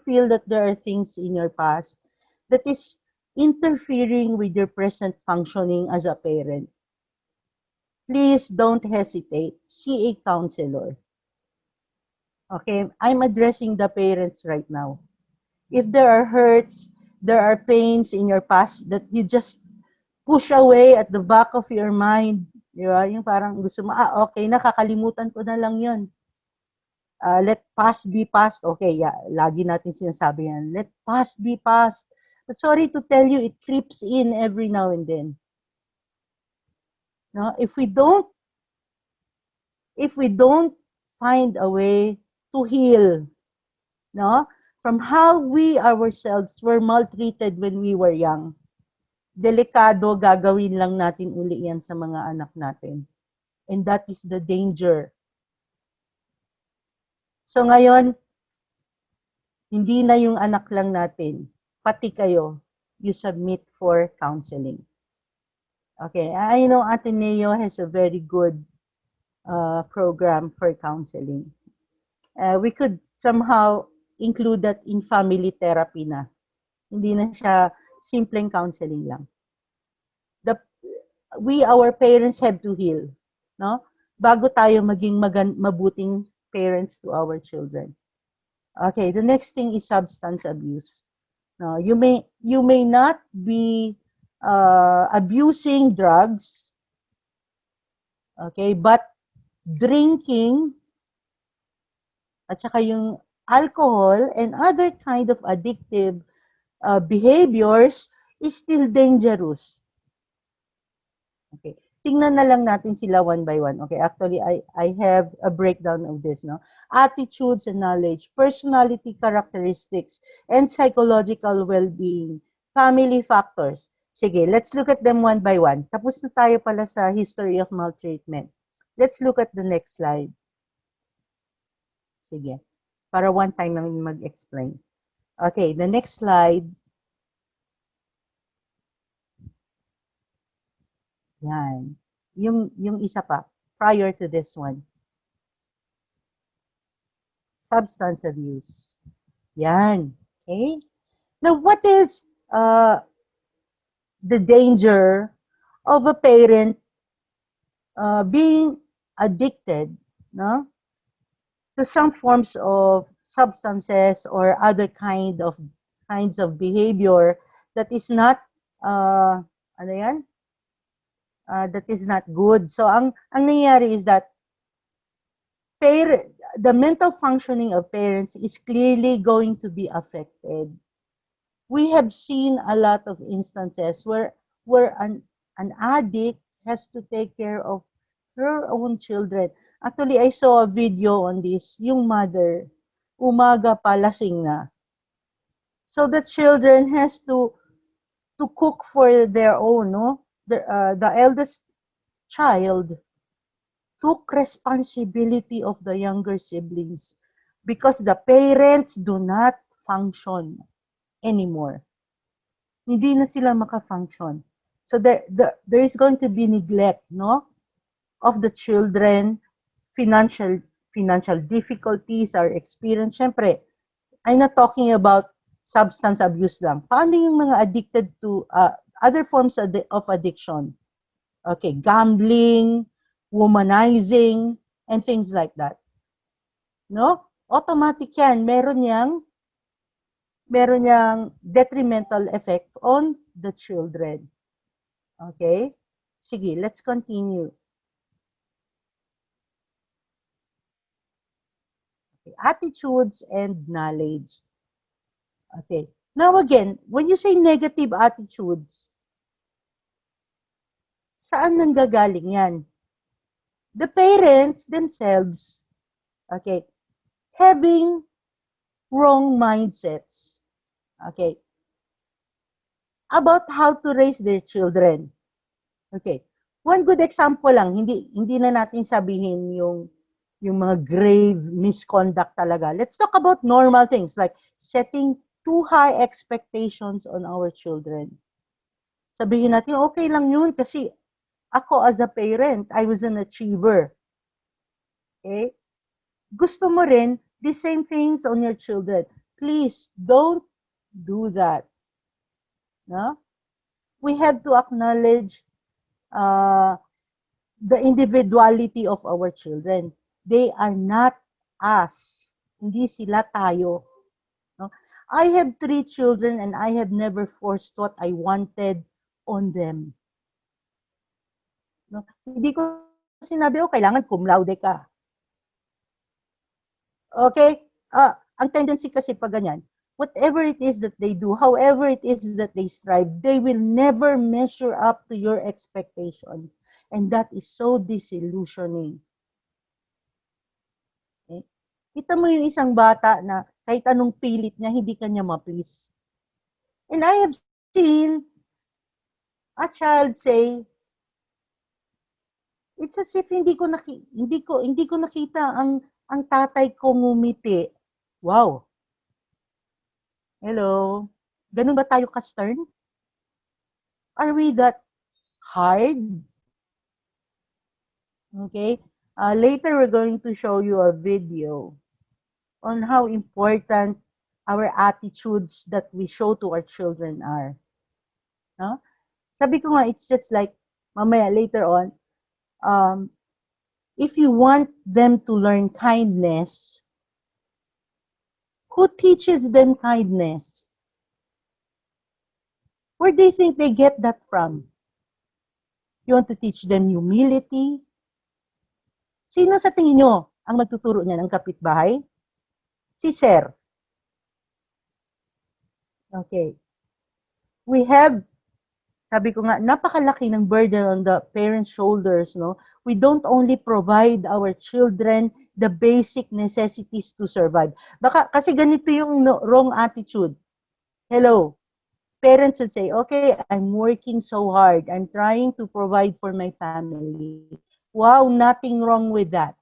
feel that there are things in your past that is interfering with your present functioning as a parent, please don't hesitate. See a counselor. Okay? I'm addressing the parents right now. If there are hurts, there are pains in your past that you just push away at the back of your mind, di ba? Yung parang gusto mo, okay, nakakalimutan ko na lang yun. Let past be past. Okay, yeah, lagi natin sinasabi yan. Let past be past. But sorry to tell you, it creeps in every now and then. No? If we don't find a way to heal, no, from how we ourselves were maltreated when we were young, delikado, gagawin lang natin uli yan sa mga anak natin. And that is the danger. So ngayon, hindi na yung anak lang natin, pati kayo, you submit for counseling. Okay, I know Ateneo has a very good program for counseling. We could somehow include that in family therapy na. Hindi na siya simpleng counseling lang. We, our parents, have to heal, no? Bago tayo maging mabuting parents to our children. Okay, the next thing is substance abuse. No, you may not be abusing drugs, okay, but drinking at saka yung alcohol and other kind of addictive behaviors is still dangerous. Okay. Tingnan na lang natin sila one by one. Okay, actually, I have a breakdown of this. No? Attitudes and knowledge, personality characteristics, and psychological well-being, family factors. Sige, let's look at them one by one. Tapos na tayo pala sa history of maltreatment. Let's look at the next slide. Sige, para one time lang mag-explain. Okay, the next slide. Yan. Yung isa pa, prior to this one. Substance abuse. Yan. Okay? Now, what is the danger of a parent being addicted, no, to some forms of substances or other kinds of behavior that is not ano yan? That is not good. So ang nangyayari is that the mental functioning of parents is clearly going to be affected. We have seen a lot of instances where an addict has to take care of her own children. Actually, I saw a video on this. Yung mother, umaga pa lasing na. So the children has to cook for their own, no? The eldest child took responsibility of the younger siblings because the parents do not function anymore. Hindi na sila maka-function. So there is going to be neglect, no, of the children, financial difficulties are experienced. Siyempre, I'm not talking about substance abuse lang. Paano yung mga addicted to other forms of addiction? Okay, gambling, womanizing, and things like that. No? Automatic yan. Meron yang detrimental effect on the children. Okay? Sige, let's continue. Okay, attitudes and knowledge. Okay. Now again, when you say negative attitudes, saan nanggagaling yan? The parents themselves, okay, having wrong mindsets, okay, about how to raise their children. Okay. One good example lang, hindi na natin sabihin yung mga grave misconduct talaga. Let's talk about normal things like setting too high expectations on our children. Sabihin natin, okay lang yun kasi ako as a parent, I was an achiever. Okay? Gusto mo rin the same things on your children. Please don't do that. No? We have to acknowledge uh, the individuality of our children. They are not us. Hindi sila tayo. No? I have 3 children and I have never forced what I wanted on them. No? Hindi ko sinabi, kailangan cum laude ka. Okay? Ang tendency kasi pag ganyan, whatever it is that they do, however it is that they strive, they will never measure up to your expectations. And that is so disillusioning. Okay? Kita mo yung isang bata na kahit anong pilit niya, hindi kanya ma-please. And I have seen a child say, it's as if hindi ko nakita ang tatay ko ngumiti. Wow. Hello. Ganun ba tayo ka-stern? Are we that hard? Okay. Later, we're going to show you a video on how important our attitudes that we show to our children are. No? Sabi ko nga, it's just like, mamaya, later on, if you want them to learn kindness, who teaches them kindness? Where do you think they get that from? You want to teach them humility? Sino sa tingin nyo ang magtuturo niya ng kapitbahay? Si Sir. Okay. We have, sabi ko nga, napakalaki ng burden on the parents' shoulders, no? We don't only provide our children the basic necessities to survive. Baka, kasi ganito yung wrong attitude. Hello. Parents would say, okay, I'm working so hard. I'm trying to provide for my family. Wow, nothing wrong with that.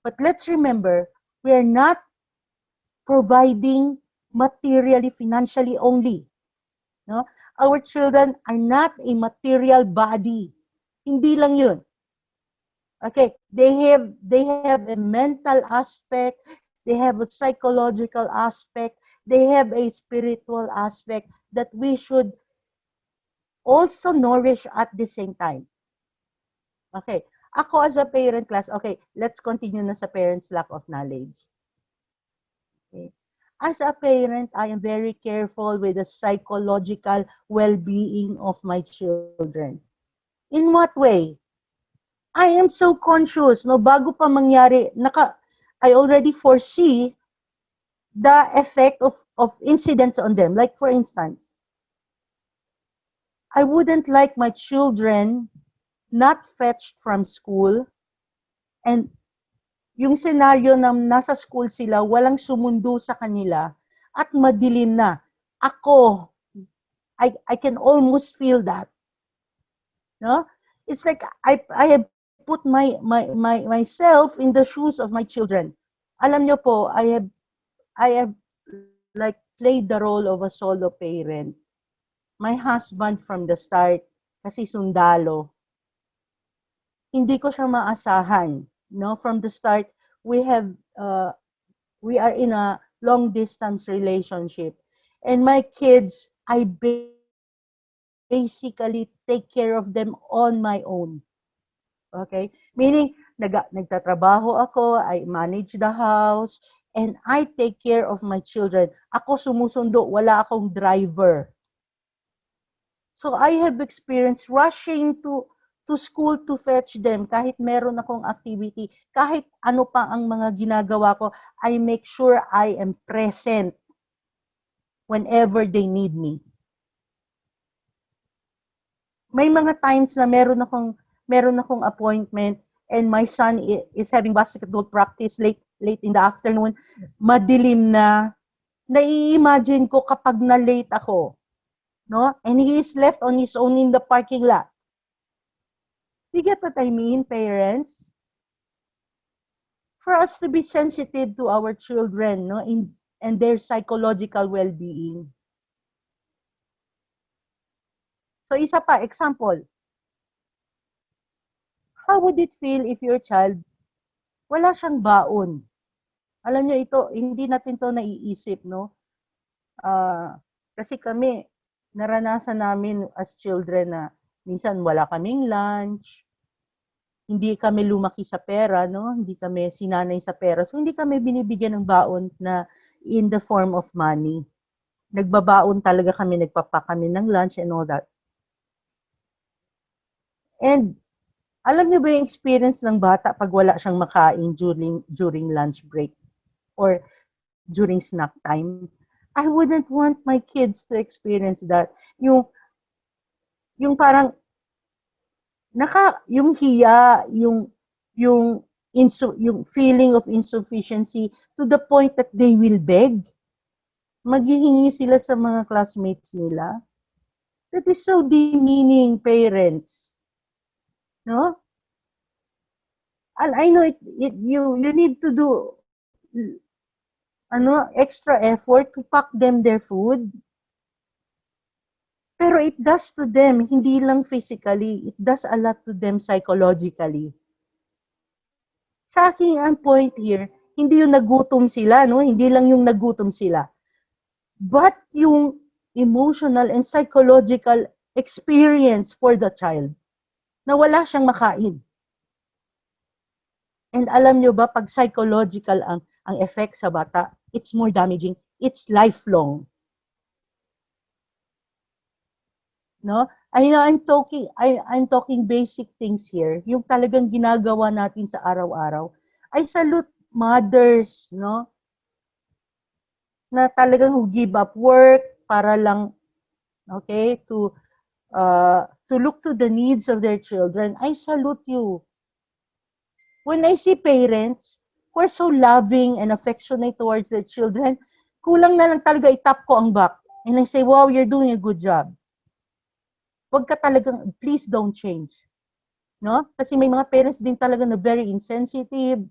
But let's remember, we are not providing materially, financially only. No? Our children are not a material body. Hindi lang yun. Okay, they have a mental aspect, they have a psychological aspect, they have a spiritual aspect that we should also nourish at the same time. Okay, ako as a parent class, okay, let's continue na sa parents' lack of knowledge. Okay. As a parent, I am very careful with the psychological well-being of my children. In what way? I am so conscious, no, bago pa mangyari, I already foresee the effect of incidents on them. Like for instance, I wouldn't like my children not fetched from school and yung senaryo na nasa school sila, walang sumundo sa kanila at madilim na. Ako, I can almost feel that. No? It's like I have put myself in the shoes of my children. Alam nyo po, I have like played the role of a solo parent. My husband from the start, kasi sundalo, hindi ko siya maasahan. No, from the start, we are in a long distance relationship, and my kids, I basically take care of them on my own. Okay? Meaning, nagtatrabaho ako, I manage the house, and I take care of my children. Ako sumusundo, wala akong driver. So I have experienced rushing to school to fetch them kahit meron akong activity, kahit ano pa ang mga ginagawa ko, I make sure I am present whenever they need me. May mga times na meron akong appointment and my son is having basketball practice late in the afternoon, madilim na, nai-imagine ko kapag na-late ako, no? And he is left on his own in the parking lot. You get what I mean, parents? For us to be sensitive to our children, no, and their psychological well-being. So isa pa, example. How would it feel if your child, wala siyang baon? Alam niyo ito, hindi natin 'to naiisip, no? Kasi kami, naranasan namin as children na minsan wala kaming lunch, hindi kami lumaki sa pera, no? Hindi kami sinanay sa pera. So, hindi kami binibigyan ng baon na in the form of money. Nagbabaon talaga kami, nagpapak kami ng lunch and all that. And alam niyo ba yung experience ng bata pag wala siyang makain during lunch break or during snack time? I wouldn't want my kids to experience that. Yung parang yung hiya, yung feeling of insufficiency to the point that they will beg. Maghihingi sila sa mga classmates nila. That is so demeaning, parents. No? And I know you need to do extra effort to pack them their food. Pero it does to them, hindi lang physically, it does a lot to them psychologically. Sa akin, ang point here, hindi yung nagutom sila, no? Hindi lang yung nagutom sila. But yung emotional and psychological experience for the child na wala siyang makain. And alam nyo ba, pag psychological ang effect sa bata, it's more damaging. It's lifelong. No? I'm talking basic things here. Yung talagang ginagawa natin sa araw-araw. I salute mothers, no? Na talagang who give up work para lang, okay, to look to the needs of their children. I salute you. When I see parents who are so loving and affectionate towards their children, kulang na lang talaga itap ko ang back. And I say, wow, you're doing a good job. Huwag ka talagang, please don't change. No? Kasi may mga parents din talaga na very insensitive.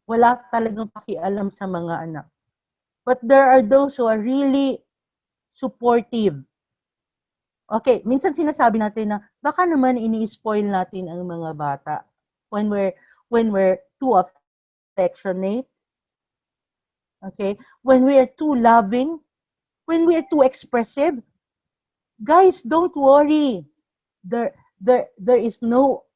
Wala talagang pakialam sa mga anak. But there are those who are really supportive. Okay, minsan sinasabi natin na baka naman ini-spoil natin ang mga bata when we're too affectionate. Okay? When we are too loving, when we are too expressive. Guys, don't worry. There is no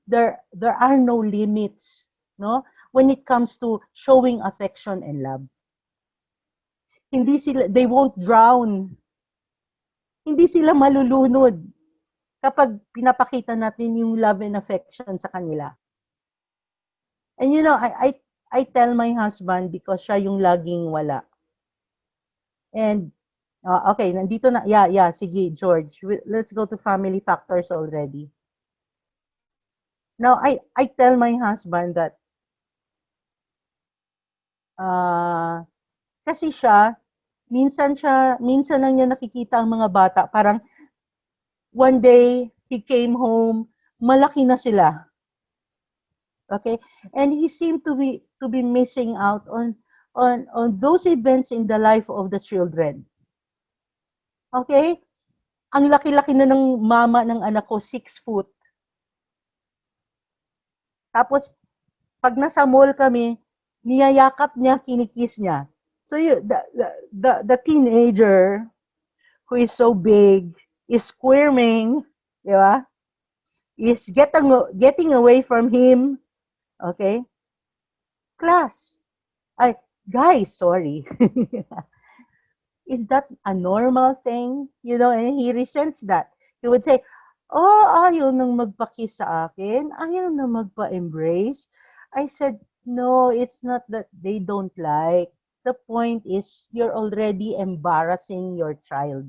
there are no limits, no? When it comes to showing affection and love. They won't drown. Hindi sila malulunod kapag pinapakita natin yung love and affection sa kanila. And you know, I tell my husband because siya yung laging wala. And okay, nandito na. Yeah, sige, George. Let's go to family factors already. Now, I tell my husband that kasi minsan lang niya nakikita ang mga bata. Parang one day, he came home, malaki na sila. Okay? And he seemed to be missing out on those events in the life of the children. Okay? Ang laki-laki na ng mama ng anak ko, 6 foot. Tapos, pag nasa mall kami, niyayakap niya, kinikiss niya. So, the teenager who is so big is squirming, di ba? Is getting away from him. Okay? Class. Guys, sorry. Is that a normal thing? You know, and he resents that. He would say, oh, ayaw nang magpa-kiss sa akin. Ayaw na magpa-embrace. I said, no, it's not that they don't like. The point is, you're already embarrassing your child.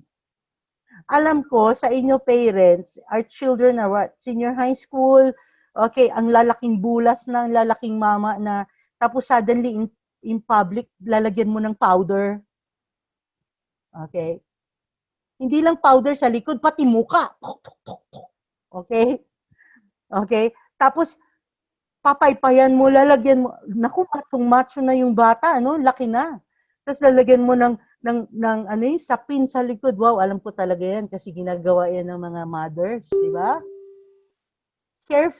Alam ko, sa inyo parents, our children are what? Senior high school. Okay, ang lalaking bulas na, ang lalaking mama na, tapos suddenly in public, lalagyan mo ng powder. Okay? Hindi lang powder sa likod, pati muka. Okay? Okay? Tapos, papaypayan mo, lalagyan mo. Naku, macho na yung bata, ano? Laki na. Tapos lalagyan mo ng sapin sa likod. Wow, alam ko talaga yan kasi ginagawa yan ng mga mothers, di ba? Careful.